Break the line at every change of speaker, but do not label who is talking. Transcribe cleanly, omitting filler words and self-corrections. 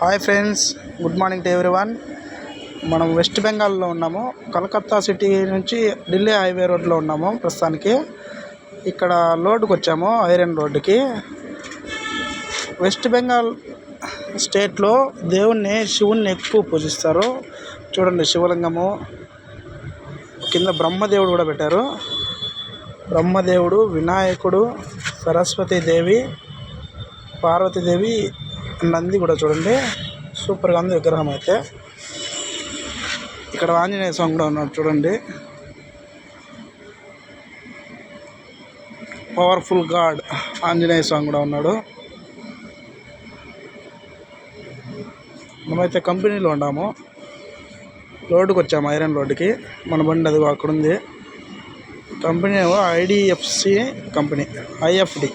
Hi friends, good morning to everyone. మనం west బెంగాల్లో ఉన్నాము. కలకత్తా సిటీ నుంచి ఢిల్లీ హైవే రోడ్లో ఉన్నాము ప్రస్తుతానికి. ఇక్కడ లోడ్కి వచ్చాము, ఐరన్ రోడ్డుకి. వెస్ట్ బెంగాల్ స్టేట్లో శివుణ్ణి ఎక్కువ పూజిస్తారు. చూడండి, శివలింగము కింద బ్రహ్మదేవుడు కూడా పెట్టారు. బ్రహ్మదేవుడు, వినాయకుడు, సరస్వతీదేవి, పార్వతీదేవి, నంది కూడా చూడండి, సూపర్గా ఉంది విగ్రహం అయితే. ఇక్కడ ఆంజనేయ స్వామి కూడా ఉన్నాడు చూడండి, పవర్ఫుల్ గాడ్ ఆంజనేయ స్వామి కూడా ఉన్నాడు. మనమైతే కంపెనీలో ఉన్నాము, రోడ్డుకి వచ్చాము, ఐరన్ రోడ్డుకి. మన బండి అది అక్కడ ఉంది. Company IDFC company, IFD.